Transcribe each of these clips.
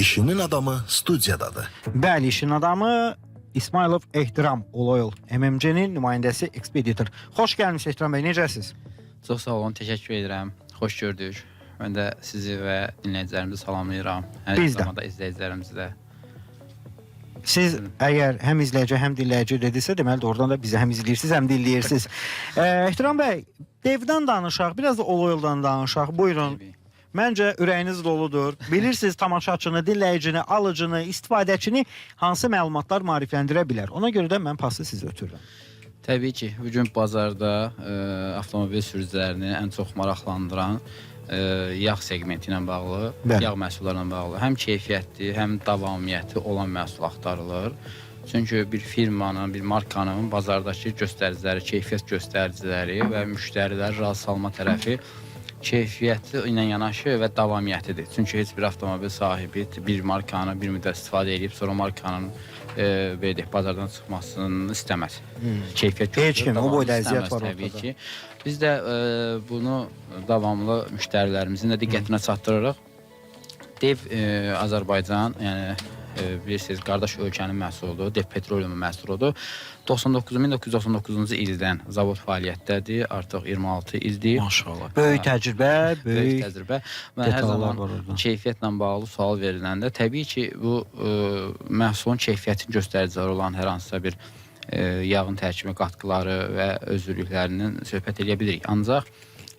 İşinin adamı studiyadadır. Bəli, işin adamı İsmailov Ehtiram Olayol, MMC-nin nümayəndəsi ekspeditor. Xoş gəlmişsiniz Ehtiram bəy, necəsiz? Çox sağ olun, təşəkkür edirəm. Xoş gördük. Mən də sizi və dinləyicilərimizi salamlayıram. Biz də. Zamanda izləyicilərimizi də. Siz əgər həm izləyici, həm dinləyici dedisə, deməli doğrudan da bizi həm izləyirsiniz, həm dinləyirsiniz. Ehtiram bəy, devdən danışaq, biraz da Olayoldan danışaq. Buyurun. Məncə ürəyiniz doludur. Bilirsiniz tamaşaçını, dinləyicini, alıcını, istifadəçini hansı məlumatlar maarifləndirə bilər. Ona görə də mən pası sizə ötürürəm. Təbii ki, bugün bazarda avtomobil sürücülərini ən çox maraqlandıran yağ segmenti ilə bağlı, Bəli. yağ məhsullarla bağlı həm keyfiyyətli, həm davamiyyəti olan məhsul axtarılır. Çünki bir firmanın, bir markanın bazardakı göstəriciləri, keyfiyyət göstəriciləri və müştəriləri razı salma tərəfi keyfiyyəti ilə yanaşı və davamiyyətidir. Çünki heç bir avtomobil sahibi bir markanı bir müddət istifadə edib, sonra markanın bazardan çıxmasını istəməz. Keyfiyyət Heç kim, o boyda əziyyət var təbii ortada. ki. Biz də bunu davamlı müştərilərimizin də diqqətinə çatdırırıq. Dev Azərbaycan, yəni bilirsiniz, qardaş ölkənin məhsuludur, Dev Petroleum məhsuludur. 1999-cu ildən zavod fəaliyyətdədir, artıq 26 ildir. Maşallah. Böyük təcrübə, Böyük təcrübə. Mən hər detallar zaman var orada. keyfiyyətlə bağlı sual veriləndə təbii ki, bu məhsulun keyfiyyətini göstəriciləri olan hər hansısa bir yağın tərkimi qatqıları və özürlüklərindən söhbət edə bilirik. Ancaq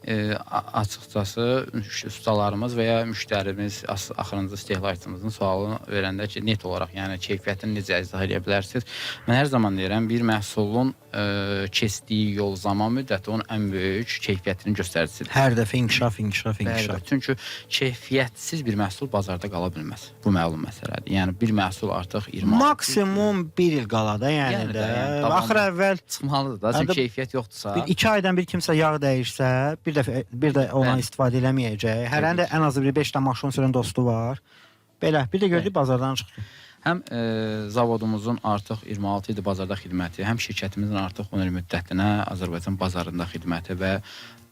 açıqcası ustalarımız və ya müştərimiz, axırıncı istehlakçımızın sualını verəndə ki, net olaraq, yəni keyfiyyətini necə izah edə bilərsiniz? Mən hər zaman deyirəm, bir məhsulun keçdiyi yol, zaman müddəti onun ən böyük keyfiyyətinin göstəricisidir. Hər dəfə inkişaf. Bəli, çünki keyfiyyətsiz bir məhsul bazarda qala bilməz. Bu məlum məsələdir. Yəni bir məhsul artıq 20 Maksimum 1 il qalada, yəni də. Axır əvvəl çıxmalıdır da, çünki keyfiyyət yoxdursa. bir 2 aydan bir kimsə yağ dəyişsə, bir də ondan istifadə eləməyəcək. Hərənin də ən azı bir 5 dənə maşın sürən dostu var. Belə, bir də gördük bazardan çıxdı. Həm zavodumuzun artıq 26 ildir bazarda xidməti, həm şirkətimizin artıq 10 il müddətinə Azərbaycan bazarında xidməti və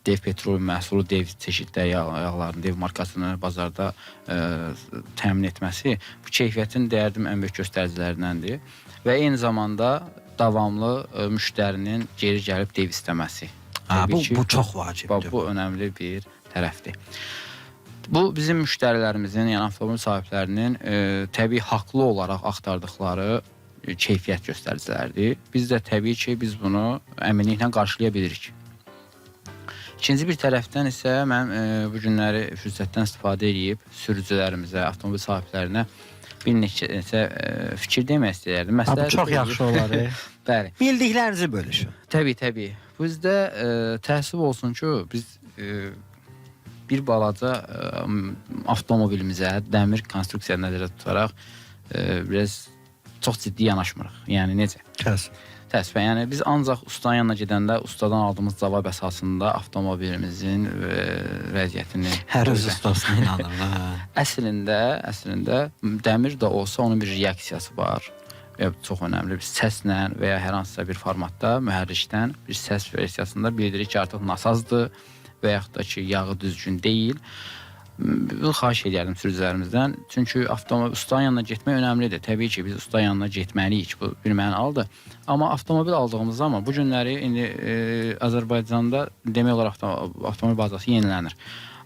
Dev Petroleum məhsulu, Dev çeşiddə yağların, Dev markasını bazarda təmin etməsi bu keyfiyyətin dəyərli ən böyük göstəricilərindəndir və eyni zamanda davamlı müştərinin geri gəlib Dev istəməsi. Bu çox vacibdir. Bu önəmli bir tərəfdir. Bu bizim müştərilərimizin, yəni avtomobil sahiblərinin təbii haqlı olaraq axtardıqları keyfiyyət göstəriciləridir. Biz də təbii ki, biz bunu əminliklə qarşılaya bilirik. İkinci bir tərəfdən isə mən bu günləri fürsətdən istifadə edib sürücülərimizə, avtomobil sahiblərinə bir neçə fikir demək istəyərdim. Bu çox yaxşı olar. Bəli. Bildiklərinizi bölüşün. Təbii. Bizdə təəssüf olsun ki, biz bir balaca avtomobilimizə dəmir konstruksiya nəzərdə tutaraq biraz çox ciddi yanaşmırıq. Yəni necə? Təəssüfən, yəni biz ancaq ustanın yanına gedəndə ustadan aldığımız cavab əsasında avtomobilimizin vəziyyətini Hər öz ustasına inanır. Əslində dəmir də olsa onun bir reaksiyası var. Çox önəmli bir səslə və ya hər hansısa bir formatda mühərrikdən bir səs versiyasında bildirir ki, artıq nasazdır və yaxud da ki, yağı düzgün deyil. Xahiş edərdim sürücülərimizdən. Çünki avtomobil ustanın yanına getmək önəmlidir. Təbii ki, biz usta yanına getməliyik. Bu bir mənalıdır. Amma avtomobil aldığımız zaman bu günləri indi Azərbaycanda demək olaraq avtomobil bazası yenilənir.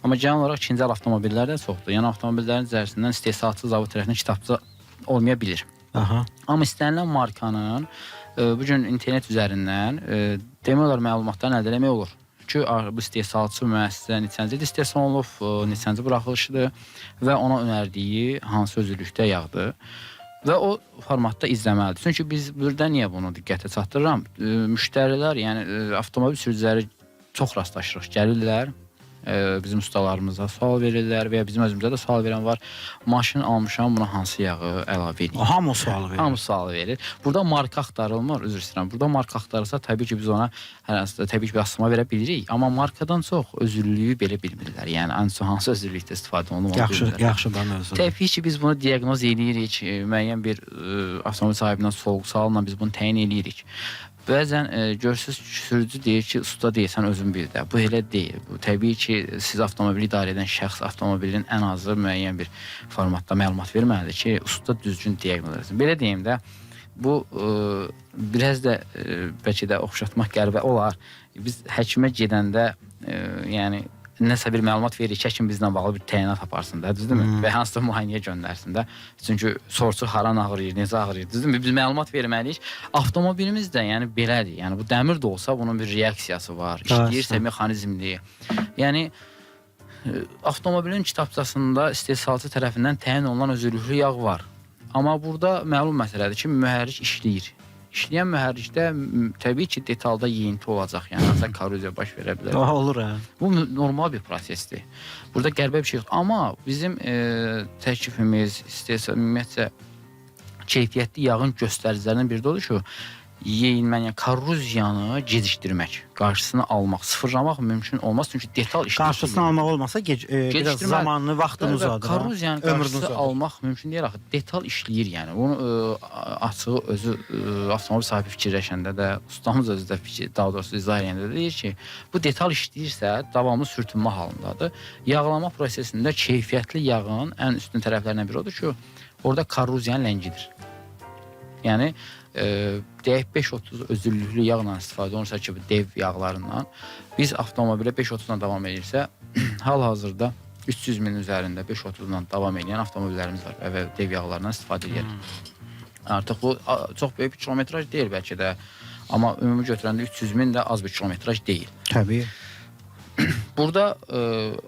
Amma genel olaraq ikinci əl avtomobillər də çoxdur. Yəni avtomobillərin içərisindən istehsalçı zavod tərəfindən kitabça olmaya bilir. Amma istənilən markanın bugün internet üzərindən demək olar məlumatlarını əldə etmək olur. Ki, bu istehsalçı müəssisə neçənci istehsal olub, neçənci buraxılışıdır və ona önərdiyi hansı özürlükdə yağdır və o formatda izləməlidir. Çünki biz burada niyə bunu diqqətə çatdırıram? Müştərilər, yəni avtomobil sürücüləri çox rastlaşırıq, gəlirlər, bizim ustalarımıza sual verirlər və ya bizim özümüzə də sual verən var. Maşın almışam, buna hansı yağı əlavə edeyim? Hamı sualı verir. Hamı sualı verir. Burada marka axtarılmır, üzr istəyirəm. Burada marka axtarılsa təbii ki, biz ona təbii ki, bir asılma verə bilirik. Amma markadan çox özürlüyü belə bilmirlər. Yəni, ən çox hansı özürlükdə istifadə olunur? Yaxşı da mövzudur. Təbii ki, biz bunu diaqnoz edirik. Müəyyən bir avtomobil sahibindən sorğu sualla biz bunu təyin edirik. Bəzən görürsüz sürücü deyir ki, usta deyirsən özün bil də. Bu elə deyil. Bu təbii ki, siz avtomobili idarə edən şəxs avtomobilin ən azı müəyyən bir formatda məlumat verməlidir ki, usta düzgün diaqnoz etsin. Belə deyim də, bu biraz da bəlkə də oxşatmaq qəribə olar. Biz həkimə gedəndə yəni nəsə bir məlumat veririk ki, həkim bizlə bağlı bir təyinat aparsın da, düzdürmü? Və hansısa müayinəyə göndərsin də. Çünki sorçu haran ağrıyır, necə ağrıyır, düzdürmü? Biz məlumat verməliyik. Avtomobilimiz də yəni belədir. Yəni bu dəmir də olsa bunun bir reaksiyası var. İşləyirsə mexanizmdir. Yəni avtomobilin kitabçasında istehsalçı tərəfindən təyin olunan özürlüklü yağ var. Amma burada məlum məsələdir ki, mühərrik işləyir. İşləyən mühərrikdə təbii ki, detalda yeyinti olacaq, yəni hansısa korroziya baş verə bilər. Olur, hə. Bu normal bir prosesdir. Burada qəribə bir şey yoxdur. Amma bizim təklifimiz, ümumiyyətcə keyfiyyətli yağın göstəricilərindən biri də odur ki, yeyinmə, yəni korroziyanı gecikdirmək, qarşısını almaq, sıfırlamaq mümkün olmaz. Çünki detal işləyir. Qarşısını almaq olmasa biraz zamanını, vaxtını uzadır. Korroziyanın qarşısını almaq mümkün deyil axı. Detal işləyir yəni. Bunu açığı özü avtomobil sahibi fikirləşəndə də, ustamız özü də daha doğrusu izah edəndə də deyir ki, bu detal işləyirsə davamlı sürtünmə halındadır. Yağlama prosesində keyfiyyətli yağın ən üstün tərəflərindən biri odur ki, orada korroziyanı ləngidir. Yəni deyək 530 özürlüklü yağla istifadə olunursa ki, dev yağlarından biz avtomobilə 530-dan davam edirsə, hal-hazırda 300 min üzərində 530-dan davam edən avtomobillərimiz var və dev yağlarından istifadə edirik. Artıq bu çox böyük bir kilometraj deyil bəlkə də, amma ümumi götürəndə 300 min də az bir kilometraj deyil. Təbii. Burada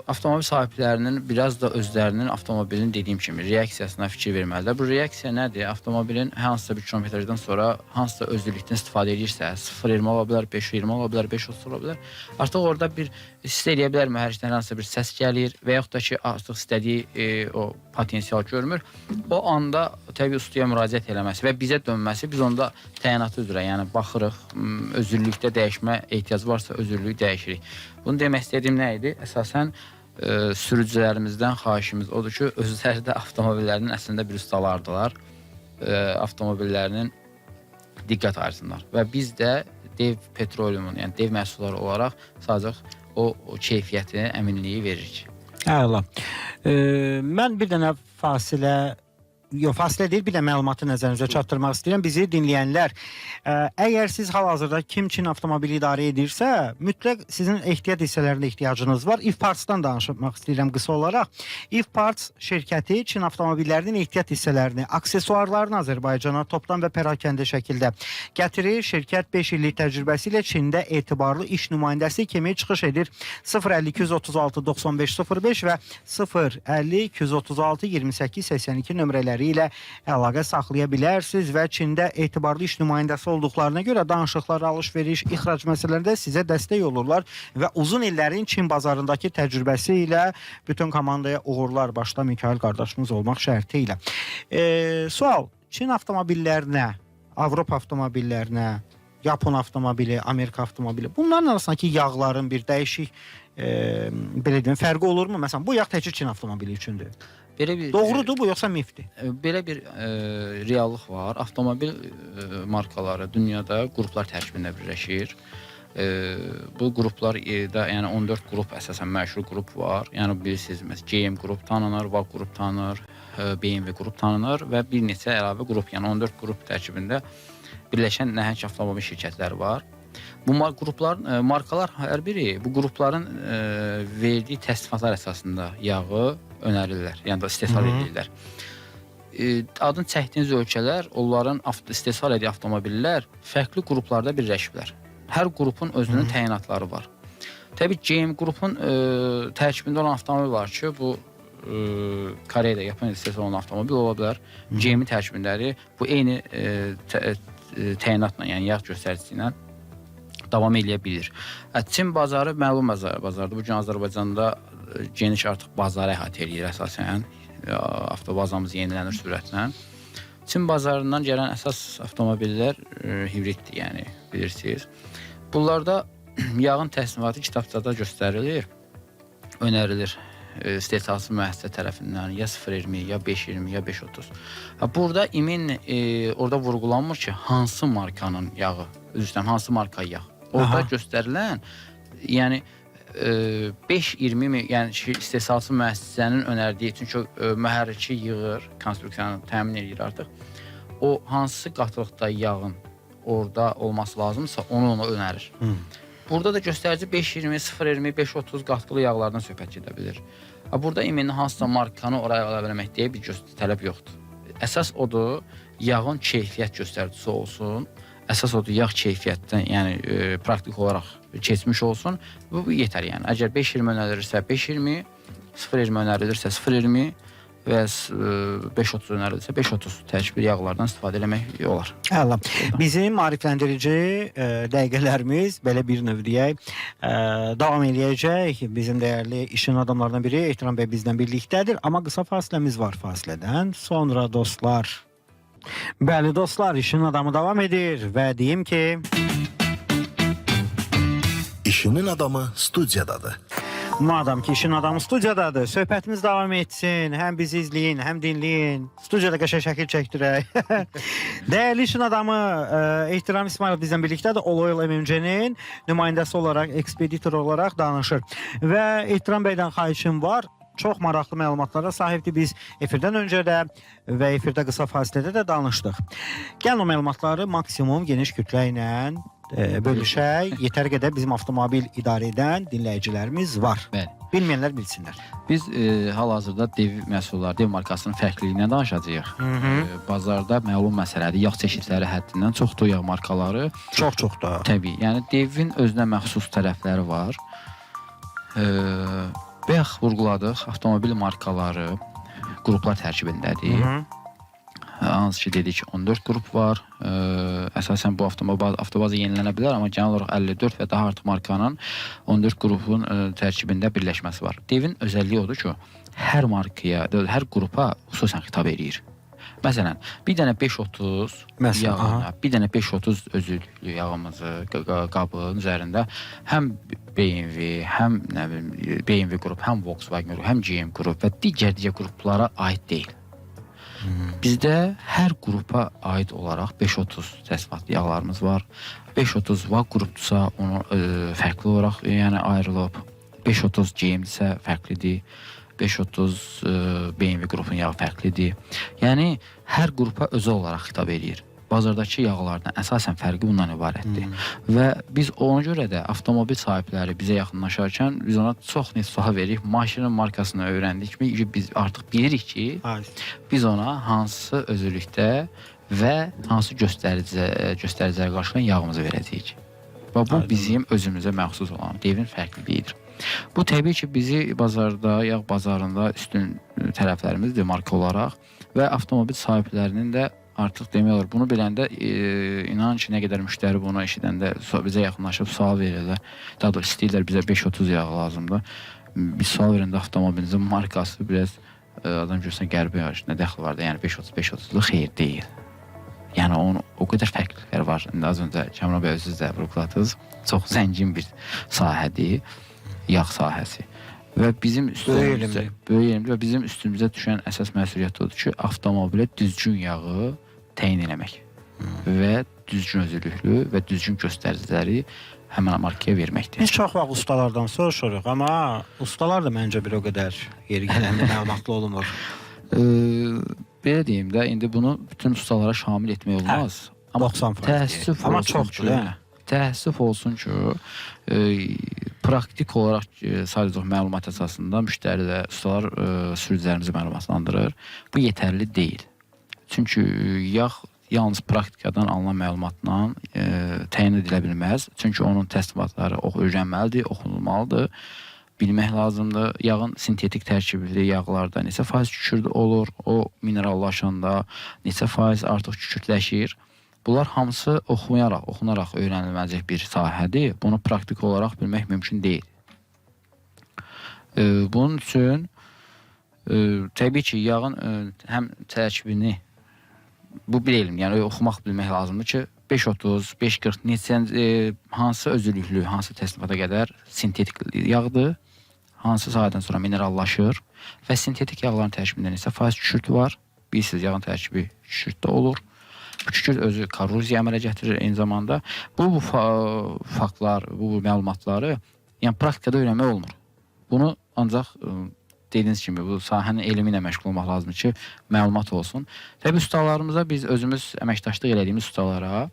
avtomobil sahiblərinin biraz da özlərinin avtomobilin dediyim kimi reaksiyasına fikir verməlidir. Bu reaksiya nədir? Avtomobilin hansısa bir kilometrajdan sonra hansısa özürlükdən istifadə edirsə, 0.20 ola bilər, 5.20 ola bilər, 5.30 ola bilər. Artıq orada bir hiss eləyə bilər mühərrikdən hansısa bir səs gəlir və yaxud da ki, artıq istədiyi o potensial görmür. O anda təbii ustaya müraciət eləməsi və bizə dönməsi, biz onda təyinatı üzrə, yəni baxırıq, özürlükdə dəyişmə ehtiyacı varsa özürlüyü dəyişirik. Bunu demək istədiyim nə idi? Əsasən sürücülərimizdən xahişimiz odur ki, özləri də avtomobillərinin əslində bir ustalardılar. Avtomobillərinin diqqət ayırsınlar. Və biz də dev petroliyumun, yəni dev məhsulları olaraq sadəcə o keyfiyyəti, əminliyi veririk. Əla. Mən bir dənə fasilə deyil, bir də məlumatı nəzərinizə çatdırmaq istəyirəm. Bizi dinləyənlər, əgər siz hal-hazırda kim avtomobili idarə edirsə, mütləq sizin ehtiyat hissələrində ehtiyacınız var. If Parts-dan danışmaq istəyirəm qısa olaraq. If Parts şirkəti Çin avtomobillərinin ehtiyat hissələrini, aksesuarlarını Azərbaycana topdan və pərakəndə şəkildə gətirir. Şirkət 5 illik təcrübəsi ilə Çində etibarlı iş nümayəndəsi kimi çıxış edir. 050-236-9505 və 050-236-2882 nömrələri ilə əlaqə saxlaya bilərsiniz və Çində etibarlı iş nümayəndəsi olduqlarına görə danışıqlar, alış-veriş, ixrac məsələlərində sizə dəstək olurlar və uzun illərin Çin bazarındakı təcrübəsi ilə bütün komandaya uğurlar, başda Mikail qardaşımız olmaq şərti ilə. Sual, Çin avtomobillərinə, Avropa avtomobillərinə, Yapon avtomobili, Amerika avtomobili, bunların arasındakı yağların bir dəyişik belə deyim, fərqi olurmu? Məsələn, bu yağ təkcə Çin avtomobili üçündür. Doğrudur bu, yoxsa mifdir? Belə bir reallıq var. Avtomobil markaları dünyada qruplar tərkibində birləşir. Bu qruplarda, yəni 14 qrup əsasən məşhur qrup var. Yəni bilirsiniz, məsələn, GM qrup tanınır, VAG qrup tanınır, BMW qrup tanınır və bir neçə əlavə qrup, yəni 14 qrup tərkibində birləşən nəhəng avtomobil şirkətləri var. Bu qrupların, markalar hər biri bu qrupların verdiyi təsdiqatlar əsasında yağı önərirlər, yəni da istehsal edirlər. Adını çəkdiyiniz ölkələr, onların istehsal etdiyi avtomobillər fərqli qruplarda birləşiblər. Hər qrupun özünün təyinatları var. Təbii GM qrupun tərkibində olan avtomobil var ki, bu Koreyada, Yaponiyada istehsal olan avtomobil ola bilər. GM tərkibindədir. Bu eyni təyinatla, yəni yağ göstəricisi ilə davam edə bilir. Çin bazarı məlum bazardır. Bugün Azərbaycanda geniş artıq bazarı əhatə edir əsasən. Avtobazamız yenilənir sürətlə. Çin bazarından gələn əsas avtomobillər hibriddir, yəni bilirsiniz. Bunlarda yağın təsnifatı kitabçada göstərilir, önərilir. istehsalçı müəssisə tərəfindən ya 0.20, ya 5.20, ya 5.30. Burada orada vurğulanmır ki, hansı markanın yağı, hansı marka yağ. Orada göstərilən, yəni 5.20 yəni istehsalçı müəssisənin önərdiyi, çünki mühərriki yığır, konstruksiyanı təmin edir artıq. O hansı qatılıqda yağın orada olması lazımsa onu önərir. Burada da göstərici 5.20, 0.20, 5.30 qatqılı yağlardan söhbət gedə bilir. Burada iminli hansısa markanı oraya əlavə etmək deyə bir tələb yoxdur. Əsas odur, yağın keyfiyyət göstəricisi olsun. Əsas odur, yağ keyfiyyətdən, yəni praktik olaraq keçmiş olsun. Bu yetər yəni. Əgər 5.20 önərilirsə 5.20, 0.20 önərilirsə 0.20 və 5.30 önərilirsə 5.30 tərkibli yağlardan istifadə etmək olar. Əla. Bizim maarifləndirici dəqiqələrimiz belə bir növ deyək davam eləyəcək. Bizim dəyərli işin adamlarından biri Ehtiram bəy bizdən birlikdədir. Amma qısa fasiləmiz var fasilədən. Sonra dostlar. Bəli dostlar, işin adamı davam edir və deyim ki... İşinin adamı studiyadadır. Madam ki işin adamı studiyadadır, söhbətimiz davam etsin. Həm bizi izləyin, həm dinləyin. Studiyada qəşəng şəkil çəkdirək. Dəyərli işin adamı Ehtiram İsmailov bizdən birlikdədir. Oloil MMC-nin nümayəndəsi olaraq, ekspeditor olaraq danışır. Və Ehtiram bəydən xahişim var. Çox maraqlı məlumatlara sahibdir. Biz efirdən öncə də və efirdə qısa fasilədə də danışdıq. Gəlin o məlumatları maksimum geniş kütlə ilə bölüşək. Yetər qədər bizim avtomobil idarə edən dinləyicilərimiz var. Bəli. Bilməyənlər bilsinlər. Biz hal-hazırda dev məhsullar, dev markasının fərqliliyindən danışacağıq. Bazarda məlum məsələdir. Yağ çeşidləri həddindən çoxdur yağ markaları. Çox da. Təbii. Yəni devin özünə məxsus tərəfləri var. Bayaq vurğuladıq, avtomobil markaları qruplar tərkibindədir. Hansı ki dedik 14 qrup var. Əsasən bu avtobazı yenilənə bilər, amma genel olaraq 54 və daha artıq markanın 14 qrupun tərkibində birləşməsi var. Devin özəlliyi odur ki, hər markaya, hər qrupa xüsusən xitab edir. Məsələn, bir dənə 5.30 yağına, bir dənə 5.30 özüllü yağımızı qabın üzərində həm BMW, həm BMW qrup, həm Volkswagen qrup, həm GM qrup və digər qruplara aid deyil. Bizdə hər qrupa aid olaraq 5.30 təsnifatlı yağlarımız var. 5.30 VAG qrupdursa onu fərqli olaraq ayrılıb. 5.30 GM-dirsə fərqlidir. 5.30 BMW qrupun yağı fərqlidir. Yəni, hər qrupa özü olaraq xitab edir. Bazardakı yağlardan əsasən fərqi bundan ibarətdir. Və biz ona görə də avtomobil sahibləri bizə yaxınlaşarkən biz ona çox net sual veririk. Maşının markasını öyrəndik mi? Biz artıq bilirik ki, biz ona hansı özürlükdə və hansı göstəricilərə qarşılayan yağımızı verəcəyik. Və bu bizim özümüzə məxsus olan devin fərqliliyidir. Bu təbii ki, bizi bazarda, yağ bazarında üstün tərəflərimizdir marka olaraq və avtomobil sahiblərinin də artıq demək olar, bunu biləndə inan ki, nə qədər müştəri bunu eşidəndə bizə yaxınlaşıb sual verirlər. Daha doğrusu istəyirlər bizə 5.30 yağı lazımdır. Biz sual verəndə avtomobilinizin markası biraz adam görsən qəribə nə dəxli var da, yəni 5.30-lu xeyir deyil. Yəni o qədər fərqliliklər var. İndi az öncə Kəmran bəy özünüz də vurğuladınız. Çox zəngin bir sahədir, yağ sahəsi. Və bizim üstümüzə böyük və bizim üstümüzə düşən əsas məsuliyyət odur ki, avtomobilə düzgün yağı təyin eləmək və düzgün özürlüklü və düzgün göstəriciləri həmən markaya verməkdir. Biz çox vaxt ustalardan soruşuruq, amma ustalar da məncə bir o qədər yeri gələndə məlumatlı olunur. Belə deyim də, indi bunu bütün ustalara şamil etmək olmaz. Amma təəssüf olsun ki, praktik olaraq sadəcə məlumat əsasında müştəridə ustalar sürücülərimizi məlumatlandırır. Bu yetərli deyil. Çünki yağ yalnız praktikadan alınan məlumatla təyin edilə bilməz. Çünki onun təsnifatları öyrənməlidir, oxunulmalıdır. Bilmək lazımdır. Yağın sintetik tərkibli yağlarda neçə faiz kükürt olur, o minerallaşanda neçə faiz artıq kükürtləşir. Bunlar hamısı oxunaraq öyrənilməyəcək bir sahədir. Bunu praktik olaraq bilmək mümkün deyil. Bunun üçün təbii ki, yağın həm tərkibini bu bilelim, yəni oxumaq bilmək lazımdır ki, 5.30, 5.40 hansı özürlüklü, hansı təsnifata qədər sintetik yağdır, hansı sahədən sonra minerallaşır və sintetik yağların tərkibindən isə faiz kükürt var. Bilirsiniz, yağın tərkibi kükürtdə olur. Bu kükürt özü korroziya əmələ gətirir eyni zamanda. Bu faktlar, bu məlumatları yəni praktikada öyrənmək olmur. Bunu ancaq dediyiniz kimi bu sahənin elmi ilə məşğul olmaq lazımdır ki, məlumat olsun. Təbii ustalarımıza biz özümüz əməkdaşlıq elədiyimiz ustalara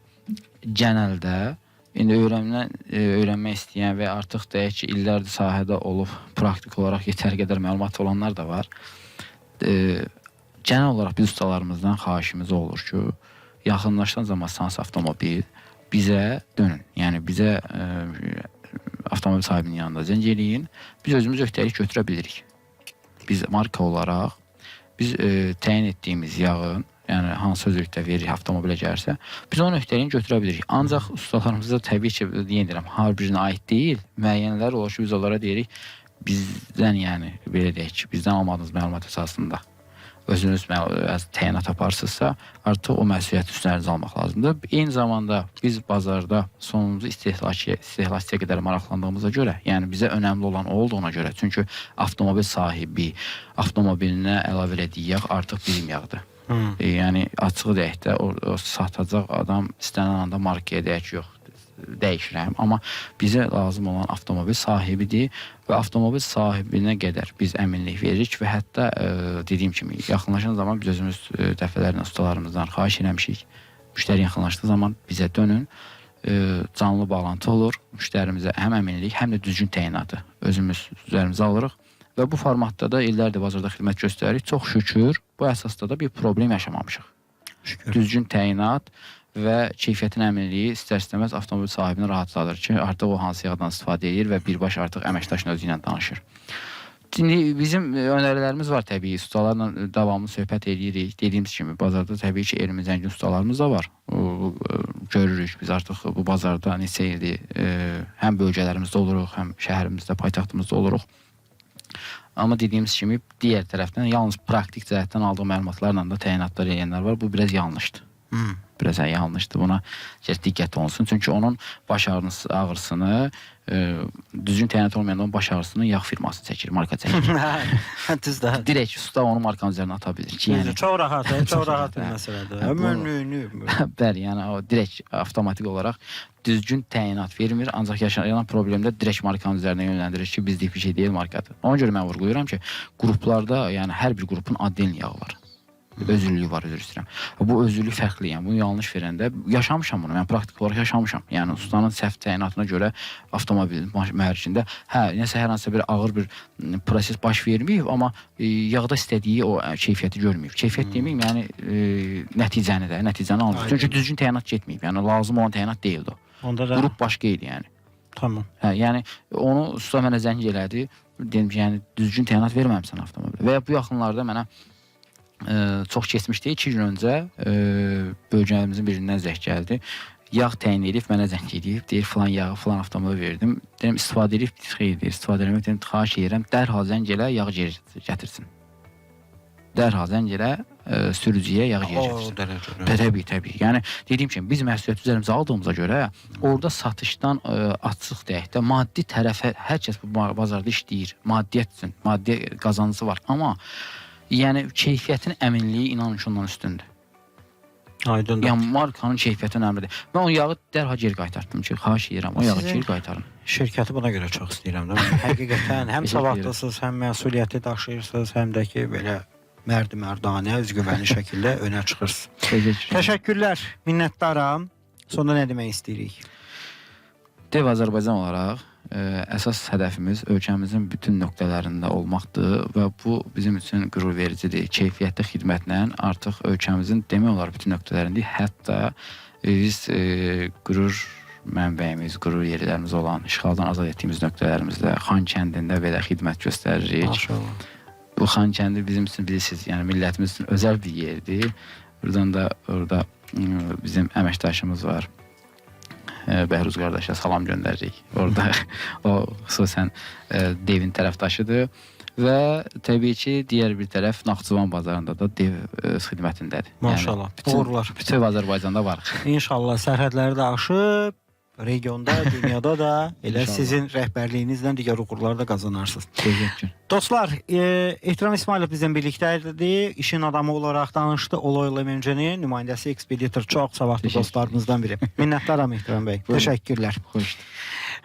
genəldə indi öyrənmək istəyən və artıq deyək ki, illərdir sahədə olub praktik olaraq yetər qədər məlumat olanlar da var. Genel olaraq biz ustalarımızdan xahişimiz olur ki, yaxınlaşdan zaman sans avtomobil bizə dönün. Yəni bizə avtomobil sahibinin yanında zəng eləyin. Biz özümüz öhdəlik götürə bilirik. Biz marka olaraq biz təyin etdiyimiz yağın, yəni hansı özürlükdə veririk avtomobilə gəlirsə, biz onun öhdəliyini götürə bilirik. Ancaq ustalarımızda təbii ki, deyirəm, hər birinə aid deyil. Müəyyənlər olur ki, biz onlara deyirik, bizdən yəni belə deyək ki, bizdən almadığınız məlumat əsasında özünüz təyinat aparsınızsa, artıq o məsuliyyəti üstünüzə almaq lazımdır. Eyni zamanda biz bazarda sonuncu istehlakçıya qədər maraqlandığımıza görə, yəni bizə önəmli olan o olduğuna görə, çünki avtomobil sahibi avtomobilinə əlavə elədiyi yağ artıq bizim yağdır. Yəni açıq deyək də, o satacaq adam istənilən anda markaya deyək ki, yox, dəyişirəm, amma bizə lazım olan avtomobil sahibidir və avtomobil sahibinə qədər biz əminlik veririk və hətta dediyim kimi yaxınlaşan zaman biz özümüz dəfələrlə ustalarımızdan xahiş eləmişik. Müştəri yaxınlaşdığı zaman bizə dönün, canlı bağlantı olur, müştərimizə həm əminlik, həm də düzgün təyinatı özümüz üzərimizə alırıq və bu formatda da illərdir bazarda xidmət göstəririk. Çox şükür, bu əsasda da bir problem yaşamamışıq. Düzgün təyinat və keyfiyyətin əminliyi istər-istəməz avtomobil sahibini rahatladır ki, artıq o hansı yağdan istifadə edir və birbaşa artıq əməkdaşın özü ilə danışır. Şimdi bizim önərilərimiz var təbii, ustalarla davamlı söhbət edirik. Dediyimiz kimi, bazarda təbii ki, elmi zəngin ustalarımız da var. Görürük, biz artıq bu bazarda neçə ildir həm bölgələrimizdə oluruq, həm şəhərimizdə, paytaxtımızda oluruq. Amma dediyimiz kimi, digər tərəfdən yalnız praktik cəhətdən aldığı məlumatlarla da təyinatlar eləyənlər var. Bu biraz yanlışdır. Biraz yanlışdır. Buna diqqət olunsun. Çünki onun baş ağrısını, düzgün təyinat olmayan onun baş ağrısını yağ firması çəkir, marka çəkir. Direkt usta onu markanın üzərinə ata bilir ki, yəni çox rahat bir məsələdir. Bəli, yəni o direkt avtomatik olaraq düzgün təyinat vermir, ancaq yaşanan problemdə direkt markanın üzərinə yönləndirir ki, biz deyib bir şey deyil markadır. Ona görə mən vurğulayıram ki, qruplarda, yəni hər bir qrupun adden yağı var. Özürlüyü var, üzr istəyirəm. Bu özürlük fərqli, yəni bunu yanlış verəndə yaşamışam bunu, mən praktik olaraq yaşamışam. Yəni ustanın səhv təyinatına görə avtomobilin mühərrikində nəsə hər hansısa bir ağır bir proses baş verməyib, amma yağda istədiyi o keyfiyyəti görməyib. Keyfiyyət deməyim, yəni nəticəni almır. Çünki düzgün təyinat getməyib, yəni lazım olan təyinat deyildi o. Qrup başqa idi, yəni. Tamam. Yəni onu usta mənə zəng elədi, dedim ki, yəni düzgün təyinat verməmsən avtomobilə. Və bu yaxınlarda mənə çox keçmişdi. 2 gün öncə bölgələrimizin birindən zəng gəldi. Yağ təyin edib, mənə zəng edib, deyir, filan yağı, filan avtomobil verdim. Deyim, istifadə edib, xeyr deyir, istifadə eləmək, deyim, xahiş edirəm, dərhal zəng elə, yağı geri gətirsin. Dərhal zəng elə, sürücüyə yağı geri gətirsin. Təbii. Yəni, dediyim kimi, biz məsuliyyət üzərimizə aldığımıza görə, orada satışdan açıq deyək də, maddi tərəfə, hər kəs bu bazarda işləyir, maddiyyət üçün, maddi qazancısı var. Amma yəni keyfiyyətin əminliyi inanın ki, ondan üstündür. Aydındır. Yəni markanın keyfiyyəti önəmlidir. Mən o yağı dərhal geri qaytardım ki, xahiş edirəm, o yağı geri qaytarın. Şirkəti buna görə çox istəyirəm da. Həqiqətən həm savadlısınız, həm məsuliyyəti daşıyırsınız, həm də ki, belə mərd-mərdanə, özgüvənli şəkildə önə çıxırsınız. Təşəkkürlər, minnətdaram. Sonda nə demək istəyirik? Dev Azərbaycan olaraq əsas hədəfimiz ölkəmizin bütün nöqtələrində olmaqdır və bu bizim üçün qürur vericidir. Keyfiyyətli xidmətlə artıq ölkəmizin demək olar bütün nöqtələrində, hətta biz qürur mənbəyimiz, qürur yerlərimiz olan işğaldan azad etdiyimiz nöqtələrimizdə Xankəndində belə xidmət göstəririk. Maşallah. Bu Xankəndi bizim üçün bilirsiniz, yəni millətimiz üçün özəl bir yerdir. Buradan da orada bizim əməkdaşımız var. Bəhruz qardaşa salam göndəririk. Orada o xüsusən devin tərəfdaşıdır və təbii ki, digər bir tərəf Naxçıvan bazarında da dev xidmətindədir. Maşallah. Yəni, bütün Azərbaycanda var. İnşallah sərhədləri də aşıb regionda, dünyada da elə İnşallah. sizin rəhbərliyinizlə digər uğurlar da qazanarsınız. Təşəkkür. Dostlar, Ehtiram İsmailov bizimlə birlikdəydi. İşin adamı olaraq danışdı. Oloyla Mencəni nümayəndəsi ekspeditor çox savadlı Teşekkür. dostlarımızdan biri. Minnətdaram Ehtiram bəy. Buyurun. Təşəkkürlər. Xoş.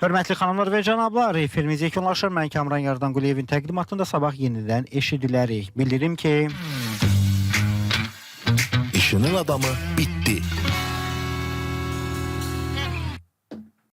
Hörmətli xanımlar və cənablar, efirimiz yekunlaşır. Mən Kamran Yardanquliyevin təqdimatında sabah yenidən eşidilərik. Bildirim ki... İşinin adamı bitti.